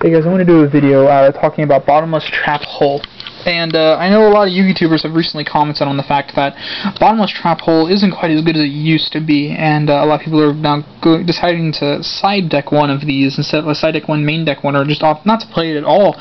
Hey guys, I want to do a video talking about Bottomless Trap Hole. And I know a lot of YouTubers have recently commented on the fact that Bottomless Trap Hole isn't quite as good as it used to be, and a lot of people are now deciding to side deck one of these instead of side deck one, main deck one, or just opt not to play it at all,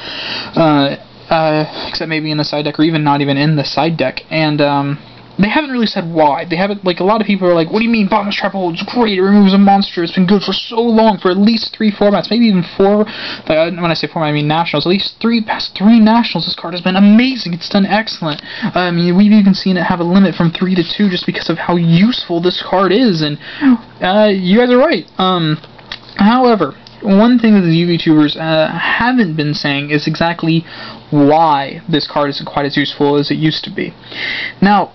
except maybe in the side deck, or even not even in the side deck. And they haven't really said why. They haven't, like, a lot of people are like, what do you mean Bottomless Trap Hole? It's great, it removes a monster, it's been good for so long, for at least 3 formats, maybe even 4, when I say format I mean nationals, at least past 3 nationals, this card has been amazing, it's done excellent. We've even seen it have a limit from 3 to 2 just because of how useful this card is, and you guys are right. However, one thing that the YouTubers haven't been saying is exactly why this card isn't quite as useful as it used to be. Now,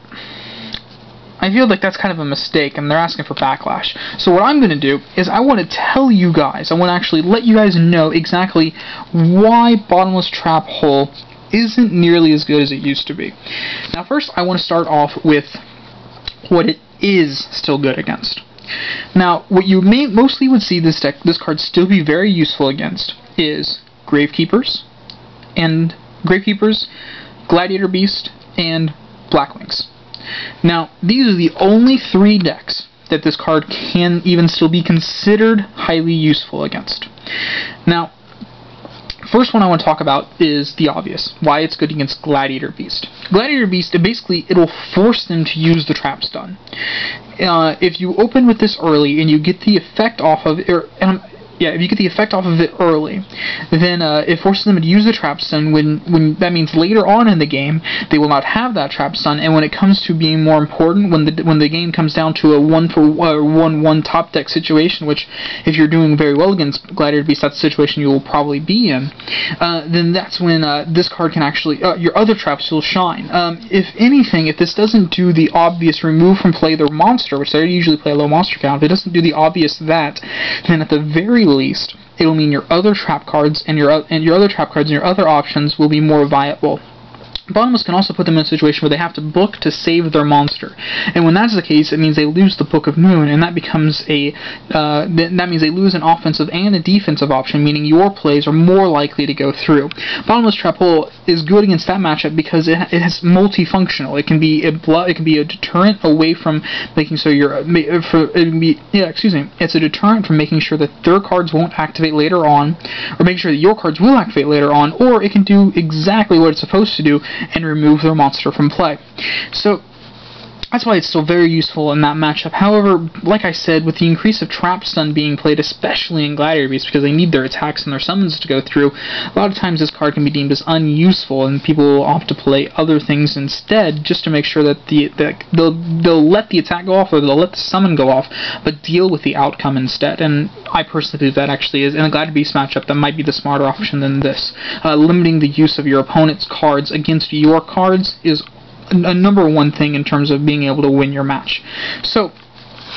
I feel like that's kind of a mistake, and they're asking for backlash. So what I'm going to do is I want to tell you guys, I want to actually let you guys know exactly why Bottomless Trap Hole isn't nearly as good as it used to be. Now first, I want to start off with what it is still good against. Now, what you mostly would see this card still be very useful against is Gravekeepers, Gladiator Beast, and Blackwings. Now, these are the only 3 decks that this card can even still be considered highly useful against. Now, first one I want to talk about is the obvious, why it's good against Gladiator Beast. Gladiator Beast, basically, it'll force them to use the trap stun. If you open with this early and you get the effect off of it, if you get the effect off of it early, then it forces them to use the trap stun. When that means later on in the game they will not have that trap stun, and when it comes to being more important, when the game comes down to a 1-for-1 top deck situation, which if you're doing very well against Gladiator Beast, that's the situation you will probably be in. Then that's when this card can actually your other traps will shine. If anything, if this doesn't do the obvious remove from play the monster, which they usually play a low monster count, if it doesn't do the obvious that, then at the very least, it'll mean your other trap cards and your other options will be more viable. Bottomless can also put them in a situation where they have to book to save their monster, and when that's the case, it means they lose the Book of Moon, and that becomes that means they lose an offensive and a defensive option, meaning your plays are more likely to go through. Bottomless Trap Hole is good against that matchup because it is multifunctional. It can be a deterrent away from making so it's a deterrent from making sure that their cards won't activate later on, or making sure that your cards will activate later on, or it can do exactly what it's supposed to do and remove their monster from play. So that's why it's still very useful in that matchup. However, like I said, with the increase of trap stun being played, especially in Gladiator Beast, because they need their attacks and their summons to go through, a lot of times this card can be deemed as unuseful, and people will opt to play other things instead, just to make sure that they'll let the attack go off, or they'll let the summon go off, but deal with the outcome instead. And I personally believe that actually is, in a Gladiator Beast matchup, that might be the smarter option than this. Limiting the use of your opponent's cards against your cards is a number 1 thing in terms of being able to win your match. So,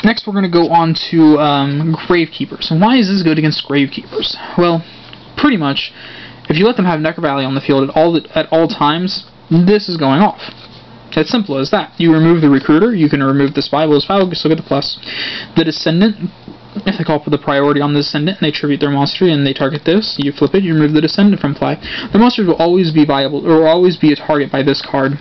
next we're going to go on to Gravekeepers. And why is this good against Gravekeepers? Well, pretty much, if you let them have Necro Valley on the field at all times, this is going off. It's simple as that. You remove the Recruiter, you can remove the Spy, well, the Spy will still get the plus. The Descendant, if they call for the priority on the Descendant and they tribute their monster and they target this, you flip it, you remove the Descendant from play. The monsters will always be viable, or will always be a target by this card.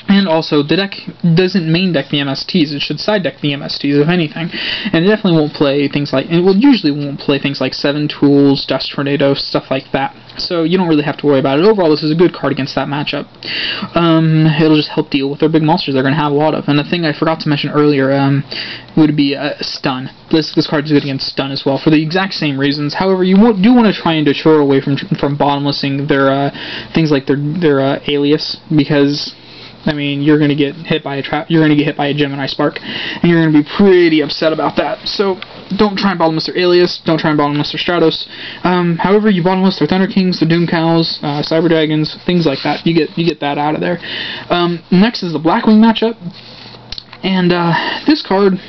And also, the deck doesn't main deck the MSTs, it should side deck the MSTs, if anything. And it definitely won't play things like, and it usually won't play things like 7 Tools, Dust Tornado, stuff like that. So you don't really have to worry about it. Overall, this is a good card against that matchup. It'll just help deal with their big monsters they're going to have a lot of. And the thing I forgot to mention earlier would be Stun. This card is good against Stun as well, for the exact same reasons. However, you do want to try and deter away from bottomlessing their things like their Alias, because I mean, you're going to get hit by a trap, you're going to get hit by a Gemini Spark, and you're going to be pretty upset about that. So, don't try and bottomless their Alias, don't try and bottomless their Stratos. However, you bottomless their Thunder Kings, their Doom Cows, Cyber Dragons, things like that. You get that out of there. Next is the Blackwing matchup, and this card,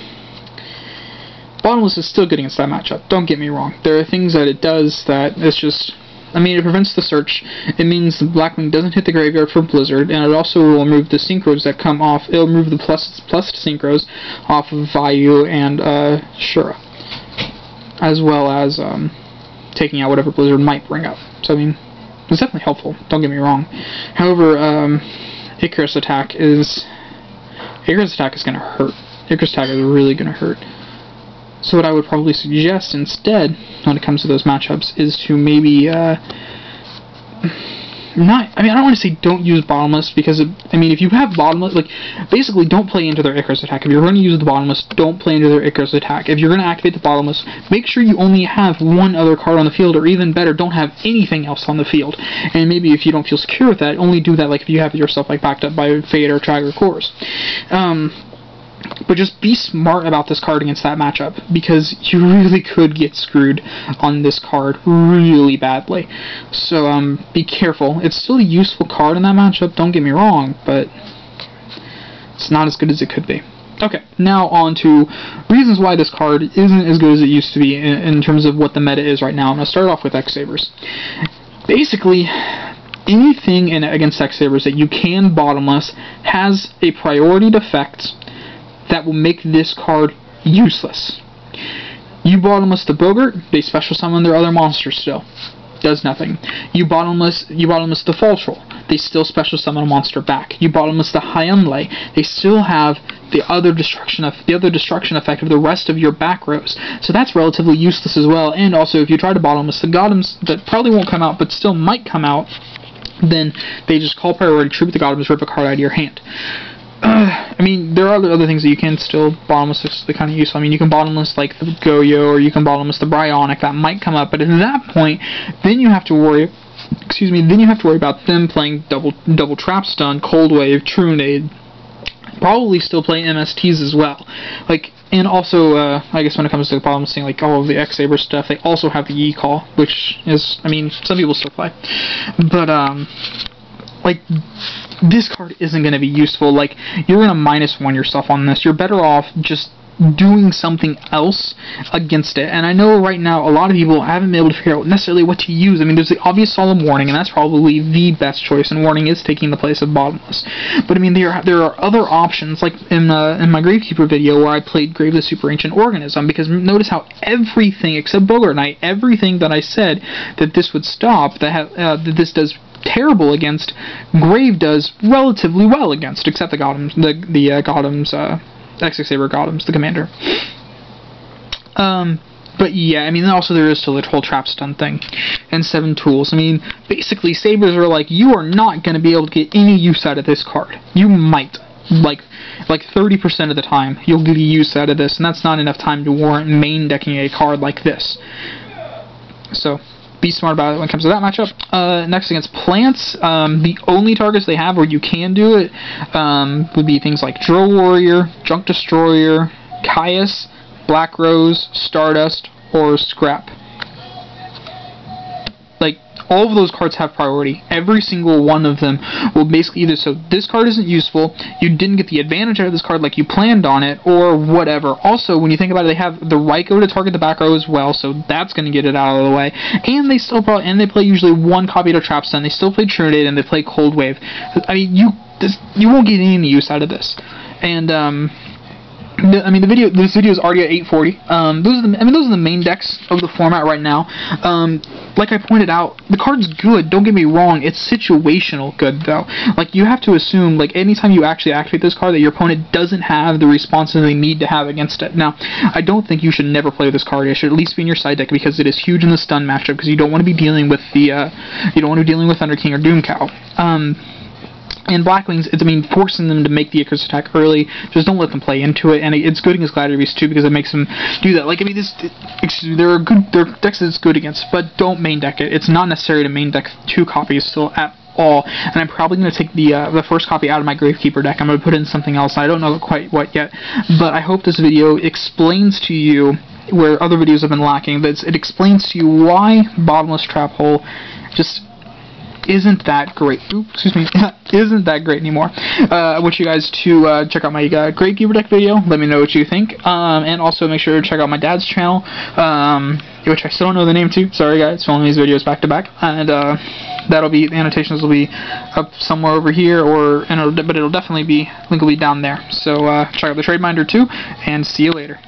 Bottomless is still good against that matchup. Don't get me wrong. There are things that it does that it's just, I mean, it prevents the search. It means the Blackwing doesn't hit the graveyard for Blizzard, and it also will remove the synchros that come off. It'll remove the plus synchros off of Vayu and Shura, as well as taking out whatever Blizzard might bring up. So I mean, it's definitely helpful. Don't get me wrong. However, Icarus attack is going to hurt. Icarus attack is really going to hurt. So what I would probably suggest instead, when it comes to those matchups, is to maybe I don't want to say don't use Bottomless, because if you have Bottomless, like, basically don't play into their Icarus attack. If you're going to use the Bottomless, don't play into their Icarus attack. If you're going to activate the Bottomless, make sure you only have one other card on the field, or even better, don't have anything else on the field. And maybe if you don't feel secure with that, only do that like if you have yourself like backed up by Fade or Trigger Cores. But just be smart about this card against that matchup, because you really could get screwed on this card really badly. So be careful. It's still a useful card in that matchup, don't get me wrong, but it's not as good as it could be. Okay, now on to reasons why this card isn't as good as it used to be in terms of what the meta is right now. I'm going to start off with X-Sabers. Basically, anything against X-Sabers that you can Bottomless has a priority defect that will make this card useless. You Bottomless the Bogart, they special summon their other monsters still. Does nothing. You Bottomless the Fall Troll, they still special summon a monster back. You Bottomless the Hyunlei, they still have the other destruction effect of the rest of your back rows. So that's relatively useless as well. And also, if you try to Bottomless the Golems, that probably won't come out, but still might come out, then they just call priority, tribute the Golems, rip a card out of your hand. There are other things that you can still Bottomless that's kind of useful. You can Bottomless like the Goyo, or you can Bottomless the Bryonic, that might come up, but at that point, then you have to worry about them playing double Trap Stun, Cold Wave, Trunade, probably still play MSTs as well. And also, I guess when it comes to the Bottomless thing, like all of the X-Saber stuff, they also have the E-Call, which is, some people still play. But, this card isn't going to be useful. You're going to -1 yourself on this. You're better off just doing something else against it. And I know right now a lot of people haven't been able to figure out necessarily what to use. There's the obvious Solemn Warning, and that's probably the best choice, and Warning is taking the place of Bottomless. But there are other options, like in my Gravekeeper video where I played Graveless Super Ancient Organism, because notice how everything except Bogart Knight, everything that I said that this would stop, that this does terrible against, Grave does relatively well against, except the Golems, X-Saber Golems, the commander. But yeah, also there is still the whole Trap Stun thing, and 7 tools. Basically, Sabers are like, you are not going to be able to get any use out of this card. You might, like 30% of the time, you'll get use out of this, and that's not enough time to warrant main decking a card like this. So be smart about it when it comes to that matchup. Next, against plants, the only targets they have where you can do it would be things like Drill Warrior, Junk Destroyer, Caius, Black Rose, Stardust, or Scrap. All of those cards have priority. Every single one of them will basically either, so this card isn't useful, you didn't get the advantage out of this card like you planned on it, or whatever. Also, when you think about it, they have the Raikou to target the back row as well, so that's going to get it out of the way. And they still they play usually 1 copy to Trap Stun, they still play Trunade, and they play Cold Wave. You won't get any use out of this. And this video is already at 840. Those are the main decks of the format right now. Like I pointed out, the card's good, don't get me wrong, it's situational good though. You have to assume, anytime you actually activate this card, that your opponent doesn't have the responses they need to have against it. Now, I don't think you should never play this card. It should at least be in your side deck, because it is huge in the stun matchup, because you don't want to be dealing with Thunder King or Doom Cow. And Blackwings, forcing them to make the Icarus attack early, just don't let them play into it, and it's good against Gladiator Beast too, because it makes them do that. There are decks that it's good against, but don't main deck it. It's not necessary to main deck 2 copies still at all, and I'm probably going to take the first copy out of my Gravekeeper deck. I'm going to put in something else, I don't know quite what yet, but I hope this video explains to you, where other videos have been lacking, that it explains to you why Bottomless Trap Hole just isn't that great. Isn't that great anymore. I want you guys to check out my Gravekeeper deck video. Let me know what you think. And also make sure to check out my dad's channel, which I still don't know the name to. Sorry guys, filming these videos back to back. And the annotations will be up somewhere over here, but it'll definitely be, link will be down there. So check out the Trade Minder too, and see you later.